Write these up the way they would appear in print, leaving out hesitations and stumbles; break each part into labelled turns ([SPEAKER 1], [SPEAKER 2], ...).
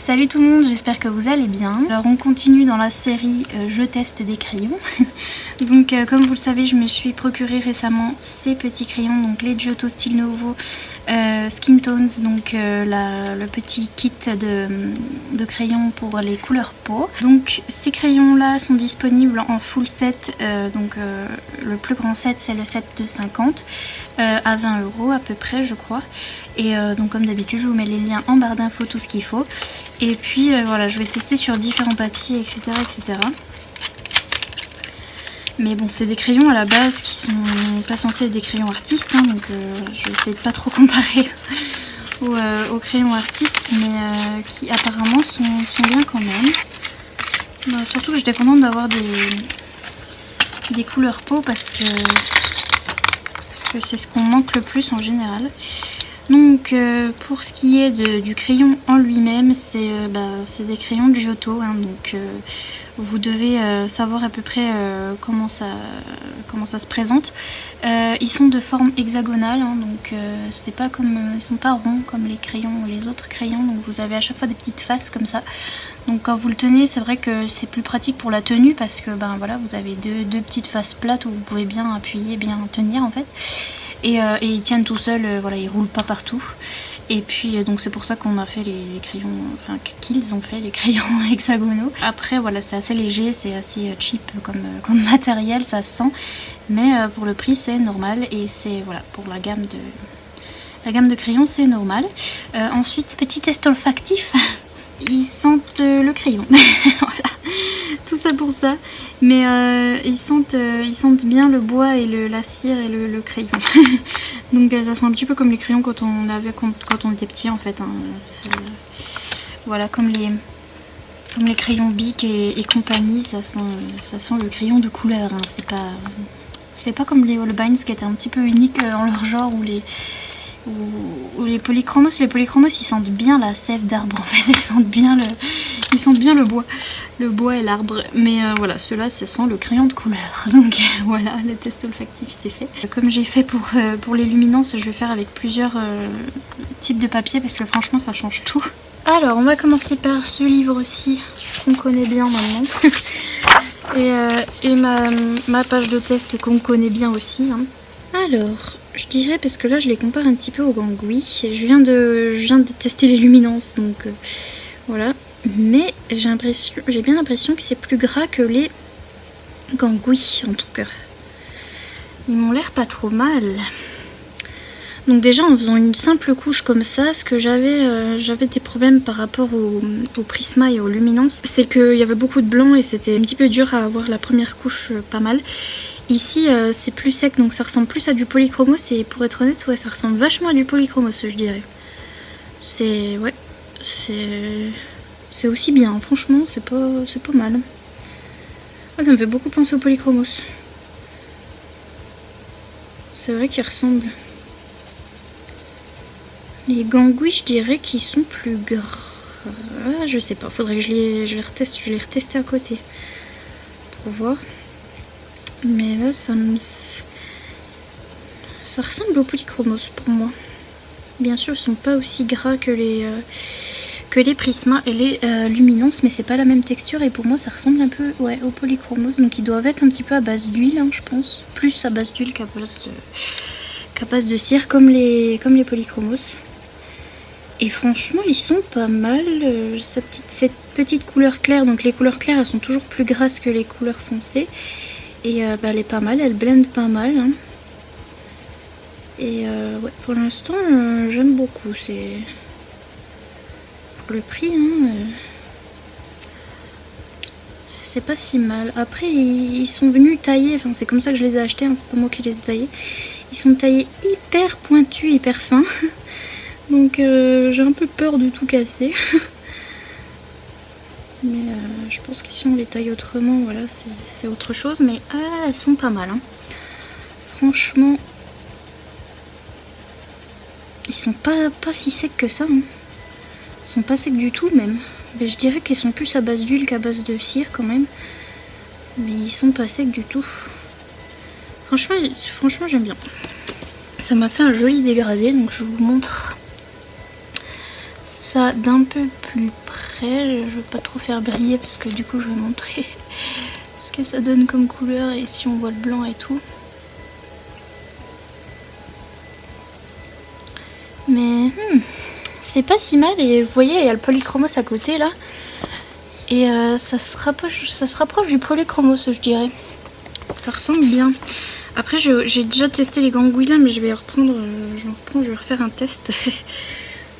[SPEAKER 1] Salut tout le monde, j'espère que vous allez bien. Alors on continue dans la série Je teste des crayons. Donc comme vous le savez, je me suis procuré récemment ces petits crayons, donc les Giotto Style Nouveau Skin Tones, donc le petit kit de crayons pour les couleurs peau. Donc ces crayons là sont disponibles en full set, le plus grand set c'est le set de 50 à 20 € à peu près je crois. Et donc comme d'habitude je vous mets les liens en barre d'infos, tout ce qu'il faut. Et puis voilà, je vais tester sur différents papiers, etc. etc. Mais bon, c'est des crayons à la base qui sont pas censés être des crayons artistes, hein, donc je vais essayer de pas trop comparer aux crayons artistes, mais qui apparemment sont bien quand même. Surtout que j'étais contente d'avoir des couleurs peau parce que c'est ce qu'on manque le plus en général. Donc pour ce qui est du crayon en lui-même, c'est des crayons de Giotto, hein, donc vous devez savoir à peu près comment ça se présente. Ils sont de forme hexagonale, hein, donc c'est pas comme, ils sont pas ronds comme les autres crayons, donc vous avez à chaque fois des petites faces comme ça. Donc quand vous le tenez, c'est vrai que c'est plus pratique pour la tenue parce que voilà, vous avez deux petites faces plates où vous pouvez bien appuyer, bien tenir en fait. Et ils tiennent tout seuls, voilà, ils roulent pas partout. Et puis donc c'est pour ça qu'on a fait les crayons, enfin qu'ils ont fait les crayons hexagonaux. Après voilà, c'est assez léger, c'est assez cheap comme matériel, ça se sent. Mais pour le prix c'est normal et c'est voilà, pour la gamme de crayons c'est normal. Ensuite, petit test olfactif. Ils sentent le crayon. Voilà, tout ça pour ça. Mais ils sentent bien le bois et la cire et le crayon. Donc ça sent un petit peu comme les crayons quand on était petit en fait. Hein. Voilà, comme les crayons Bic et compagnie, ça sent le crayon de couleur. Hein. C'est pas comme les Holbeins qui étaient un petit peu uniques en leur genre ou les polychromos. Les polychromos ils sentent bien la sève d'arbre en fait, ils sentent bien le bois et l'arbre, mais voilà, ceux-là ça sent le crayon de couleur. Donc voilà, le test olfactif c'est fait. Comme j'ai fait pour les luminances, je vais faire avec plusieurs types de papier parce que franchement ça change tout. Alors on va commencer par ce livre-ci qu'on connaît bien maintenant et ma page de test qu'on connaît bien aussi, hein. Alors je dirais, parce que là je les compare un petit peu aux Gangui. Je viens de tester les luminances, donc voilà. Mais j'ai bien l'impression que c'est plus gras que les Gangui, en tout cas. Ils m'ont l'air pas trop mal. Donc déjà en faisant une simple couche comme ça, ce que j'avais des problèmes par rapport au Prisma et aux luminances, c'est qu'il y avait beaucoup de blanc et c'était un petit peu dur à avoir la première couche pas mal. Ici c'est plus sec, donc ça ressemble plus à du polychromos, et pour être honnête, ouais, ça ressemble vachement à du polychromos, je dirais. C'est aussi bien, franchement, c'est pas mal. Ouais, ça me fait beaucoup penser au polychromos. C'est vrai qu'ils ressemblent. Les Gangui, je dirais qu'ils sont plus gras. Je sais pas, faudrait que je les reteste. Je vais les retester à côté pour voir. Mais là, ça ressemble au polychromos pour moi. Bien sûr, ils sont pas aussi gras que les Prisma et les luminances, mais c'est pas la même texture et pour moi, ça ressemble un peu au polychromos. Donc ils doivent être un petit peu à base d'huile, hein, je pense. Plus à base d'huile qu'à base de cire, comme les polychromos. Et franchement, ils sont pas mal. Cette petite couleur claire, donc les couleurs claires, elles sont toujours plus grasses que les couleurs foncées. Et elle est pas mal, elle blende pas mal, hein. Et ouais, pour l'instant j'aime beaucoup, c'est pour le prix, hein, c'est pas si mal. Après ils sont venus tailler, enfin c'est comme ça que je les ai achetés, hein, c'est pas moi qui les ai taillés. Ils sont taillés hyper pointus, hyper fins. Donc j'ai un peu peur de tout casser. Mais je pense qu'ici on les taille autrement, voilà, c'est autre chose. Mais elles sont pas mal, hein. Franchement, ils sont pas si secs que ça, hein. Ils sont pas secs du tout même. Mais je dirais qu'ils sont plus à base d'huile qu'à base de cire quand même. Mais ils sont pas secs du tout. Franchement j'aime bien. Ça m'a fait un joli dégradé, donc je vous montre. ça d'un peu plus près. Je veux pas trop faire briller parce que du coup je vais montrer ce que ça donne comme couleur et si on voit le blanc et tout. Mais c'est pas si mal et vous voyez il y a le polychromos à côté là. Et ça se rapproche du polychromos je dirais. Ça ressemble bien. Après j'ai déjà testé les gangouilles là mais je vais reprendre, je vais refaire un test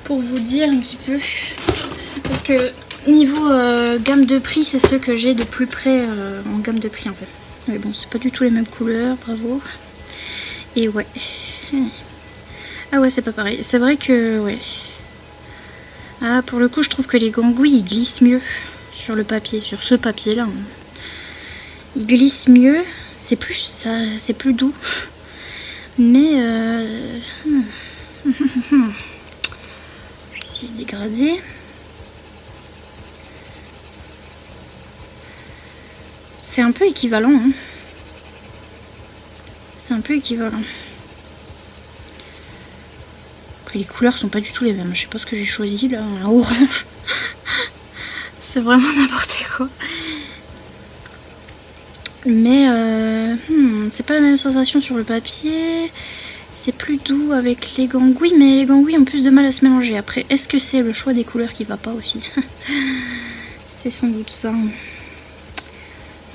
[SPEAKER 1] pour vous dire un petit peu. Parce que niveau gamme de prix c'est ceux que j'ai de plus près en gamme de prix en fait. Mais bon c'est pas du tout les mêmes couleurs, bravo. Et ouais. Ah ouais c'est pas pareil. C'est vrai que ouais. Ah pour le coup je trouve que les gangouilles ils glissent mieux sur le papier, sur ce papier là. Ils glissent mieux. C'est plus doux. Mais je vais essayer de dégrader. C'est un peu équivalent. Hein. C'est un peu équivalent. Après les couleurs sont pas du tout les mêmes. Je sais pas ce que j'ai choisi là. Un orange. C'est vraiment n'importe quoi. Mais c'est pas la même sensation sur le papier. C'est plus doux avec les gangouilles, mais les gangouilles ont plus de mal à se mélanger. Après, est-ce que c'est le choix des couleurs qui va pas aussi? C'est sans doute ça.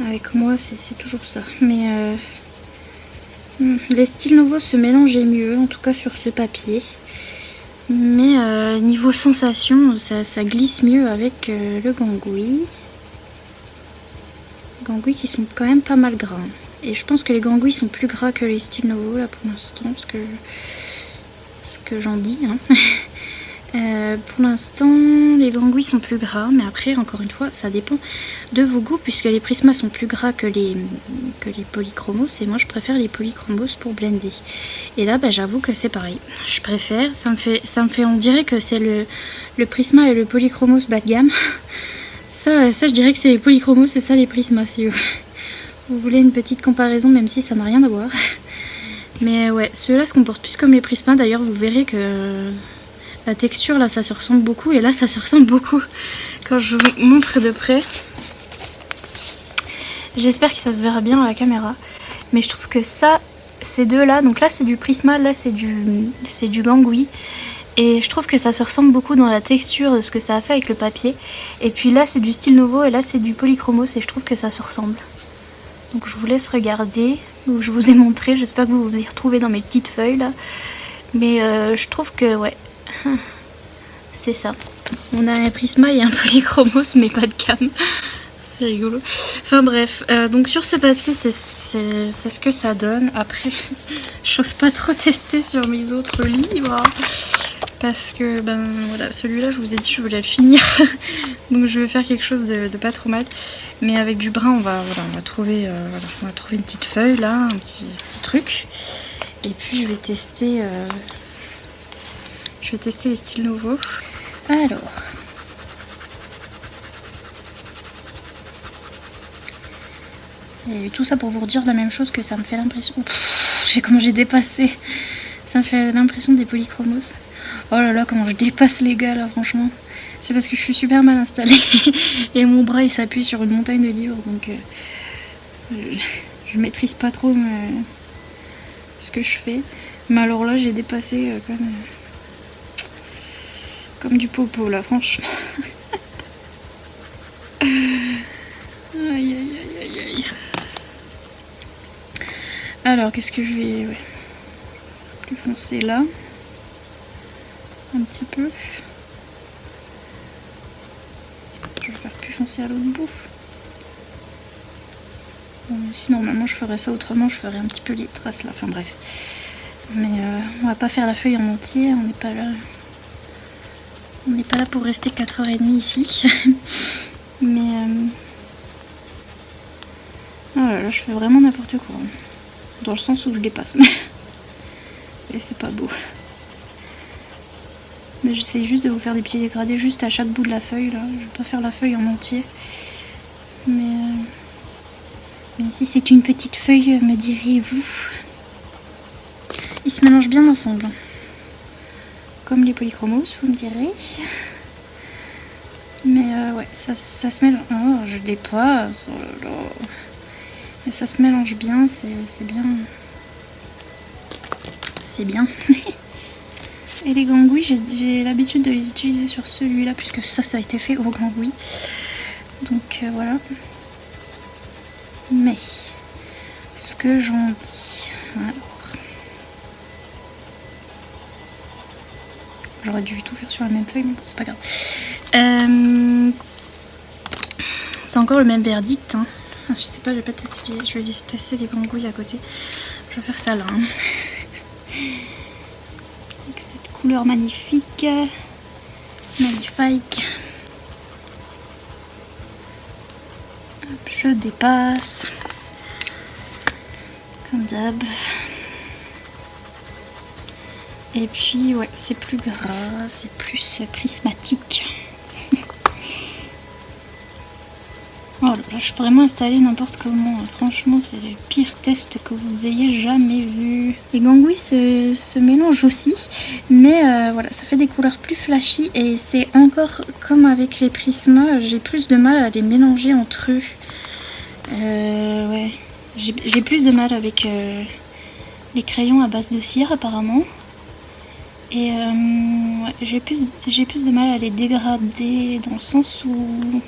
[SPEAKER 1] Avec moi, c'est toujours ça. Mais les styles nouveaux se mélangeaient mieux, en tout cas sur ce papier. Mais niveau sensation, ça glisse mieux avec le gangouille. Gangouilles qui sont quand même pas mal gras. Et je pense que les gangouilles sont plus gras que les styles nouveaux là pour l'instant, ce que j'en dis. Hein. Pour l'instant, les gangouilles sont plus gras, mais après, encore une fois, ça dépend de vos goûts, puisque les prismas sont plus gras que les polychromos, et moi je préfère les polychromos pour blender. Et là, bah, j'avoue que c'est pareil. Je préfère, ça me fait, on dirait que c'est le prisma et le polychromos bas de gamme. Ça, je dirais que c'est les polychromos, c'est ça les prismas, si vous voulez une petite comparaison, même si ça n'a rien à voir. Mais ouais, ceux-là se comportent plus comme les prismas. D'ailleurs, vous verrez que la texture, là, ça se ressemble beaucoup. Et là, ça se ressemble beaucoup quand je vous montre de près. J'espère que ça se verra bien à la caméra. Mais je trouve que ça, ces deux-là, donc là, c'est du prisma, là, c'est du gangouille. Et je trouve que ça se ressemble beaucoup dans la texture de ce que ça a fait avec le papier. Et puis là, c'est du style nouveau et là, c'est du polychromos et je trouve que ça se ressemble. Donc je vous laisse regarder. Donc, je vous ai montré, j'espère que vous vous y retrouvez dans mes petites feuilles là. Mais je trouve que ouais, c'est ça. On a un prisma et un polychromos mais pas de gamme. C'est rigolo. Enfin bref, donc sur ce papier, c'est ce que ça donne. Après, j'ose pas trop tester sur mes autres livres. Parce que ben voilà, celui-là je vous ai dit je voulais le finir. Donc je vais faire quelque chose de pas trop mal. Mais avec du brun on va trouver une petite feuille là, un petit truc. Et puis je vais tester les styles nouveaux. Alors. Et tout ça pour vous redire la même chose, que ça me fait l'impression. Je sais comment j'ai dépassé. Ça me fait l'impression des polychromos. Oh là là, comment je dépasse les gars là, franchement. C'est parce que je suis super mal installée. Et mon bras il s'appuie sur une montagne de livres. Donc je maîtrise pas trop ce que je fais. Mais alors là, j'ai dépassé comme du popo là, franchement. Aïe aïe aïe aïe. Alors, qu'est-ce que je vais... Ouais. Plus foncé là. Un petit peu. Je vais faire plus foncé à l'autre bout. Bon, si normalement je ferais ça autrement, je ferais un petit peu les traces là. Enfin bref. Mais on va pas faire la feuille en entier. On n'est pas là. On n'est pas là pour rester 4h30 ici. Mais... Oh là là, je fais vraiment n'importe quoi. Dans le sens où je dépasse. Et c'est pas beau. Mais j'essaie juste de vous faire des petits dégradés juste à chaque bout de la feuille là. Je vais pas faire la feuille en entier. Mais même si c'est une petite feuille, me direz-vous. Ils se mélangent bien ensemble. Comme les polychromos, vous me direz. Mais ouais, ça se mélange. Oh, je dépasse. Oh là là. Mais ça se mélange bien, c'est bien. C'est bien. Et les gangouis, j'ai l'habitude de les utiliser sur celui-là, puisque ça a été fait au gangouis. Donc voilà. Mais, ce que j'en dis. Alors. J'aurais dû tout faire sur la même feuille, mais c'est pas grave. C'est encore le même verdict. Hein. Je sais pas, je vais pas tester je vais tester les gangouis à côté. Je vais faire ça là. Hein. Avec cette couleur magnifique. Magnifique. Hop, je dépasse. Comme d'hab. Et puis ouais, c'est plus gras, c'est plus prismatique. Oh là là, je suis vraiment installée n'importe comment. Franchement, c'est le pire test que vous ayez jamais vu. Les gangouis se mélangent aussi, mais voilà, ça fait des couleurs plus flashy et c'est encore comme avec les prismas, j'ai plus de mal à les mélanger entre eux. Ouais, j'ai plus de mal avec les crayons à base de cire apparemment. Et ouais, j'ai plus de mal à les dégrader dans le sens où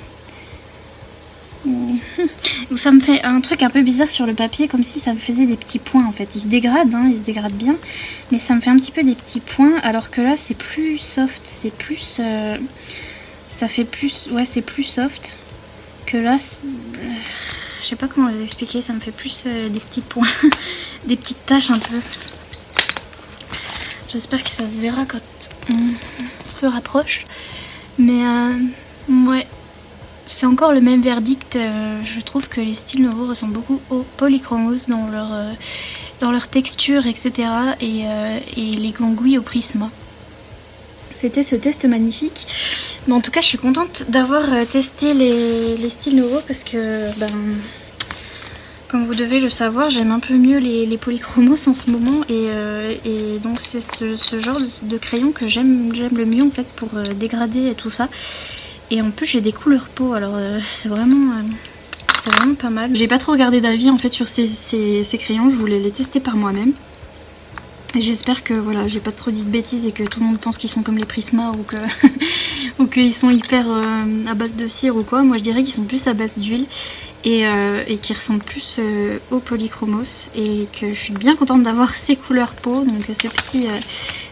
[SPEAKER 1] ça me fait un truc un peu bizarre sur le papier, comme si ça me faisait des petits points en fait. Ils se dégradent, hein, ils se dégradent bien, mais ça me fait un petit peu des petits points, alors que là c'est plus soft, c'est plus... ça fait plus... Ouais, c'est plus soft que là. Je sais pas comment vous expliquer, ça me fait plus des petits points, des petites taches un peu. J'espère que ça se verra quand on se rapproche. Mais ouais, c'est encore le même verdict. Je trouve que les styles nouveaux ressemblent beaucoup aux Polychromos dans leur texture, etc. Et les gangouis au Prisma. C'était ce test magnifique. Mais en tout cas, je suis contente d'avoir testé les styles nouveaux parce que, comme vous devez le savoir, j'aime un peu mieux les Polychromos en ce moment et donc c'est ce genre de crayon que j'aime le mieux en fait pour dégrader et tout ça. Et en plus j'ai des couleurs peau, alors c'est vraiment pas mal. J'ai pas trop regardé d'avis en fait sur ces crayons, je voulais les tester par moi-même. Et j'espère que voilà, j'ai pas trop dit de bêtises et que tout le monde pense qu'ils sont comme les Prisma ou que ou qu'ils sont hyper à base de cire ou quoi. Moi je dirais qu'ils sont plus à base d'huile et qui ressemblent plus aux Polychromos et que je suis bien contente d'avoir ces couleurs peau. Donc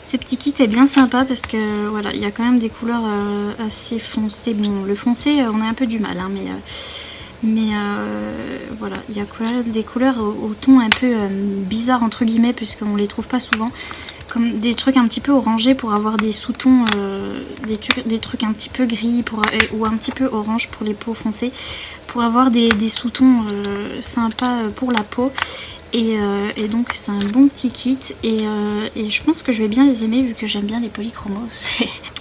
[SPEAKER 1] ce petit kit est bien sympa parce que voilà, il y a quand même des couleurs assez foncées. Bon, le foncé on a un peu du mal hein, mais voilà, il y a des couleurs au ton un peu bizarre entre guillemets puisqu'on les trouve pas souvent, comme des trucs un petit peu orangés pour avoir des sous-tons, des trucs un petit peu gris ou un petit peu orange pour les peaux foncées, pour avoir des sous-tons sympas pour la peau. Et donc c'est un bon petit kit et je pense que je vais bien les aimer vu que j'aime bien les Polychromos.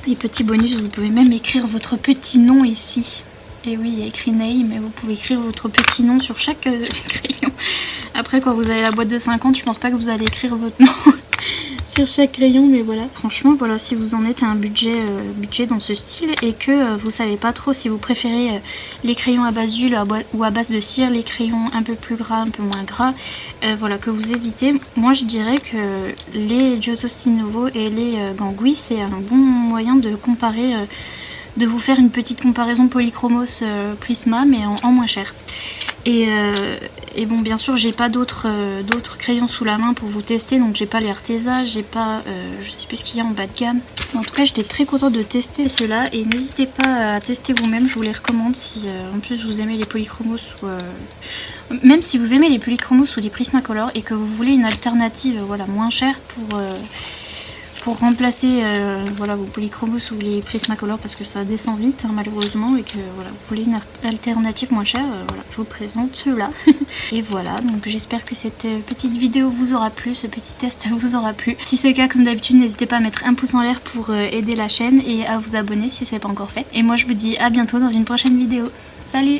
[SPEAKER 1] Et petit bonus, vous pouvez même écrire votre petit nom ici. Et oui, il y a écrit name, mais vous pouvez écrire votre petit nom sur chaque crayon. Après, quand vous avez la boîte de 50, je pense pas que vous allez écrire votre nom sur chaque crayon, mais voilà. Franchement, voilà, si vous en êtes à un budget dans ce style et que vous savez pas trop si vous préférez les crayons à base d'huile ou à base de cire, les crayons un peu plus gras, un peu moins gras, voilà, que vous hésitez, moi je dirais que les Giotto Style Nouveau et les gangouis, c'est un bon moyen de comparer, de vous faire une petite comparaison Polychromos Prisma, mais en moins cher. Et bon, bien sûr, j'ai pas d'autres crayons sous la main pour vous tester, donc j'ai pas les Arteza, j'ai pas, je sais plus ce qu'il y a en bas de gamme. En tout cas, j'étais très contente de tester ceux-là et n'hésitez pas à tester vous-même, je vous les recommande si en plus vous aimez les Polychromos ou même si vous aimez les Polychromos ou les Prismacolor et que vous voulez une alternative, voilà, moins chère pour remplacer voilà, vos Polychromos ou les Prismacolor parce que ça descend vite hein, malheureusement et que voilà, vous voulez une alternative moins chère, voilà, je vous présente ceux-là. Et voilà, donc j'espère que cette petite vidéo vous aura plu, ce petit test vous aura plu. Si c'est le cas, comme d'habitude, n'hésitez pas à mettre un pouce en l'air pour aider la chaîne et à vous abonner si ce n'est pas encore fait. Et moi je vous dis à bientôt dans une prochaine vidéo. Salut!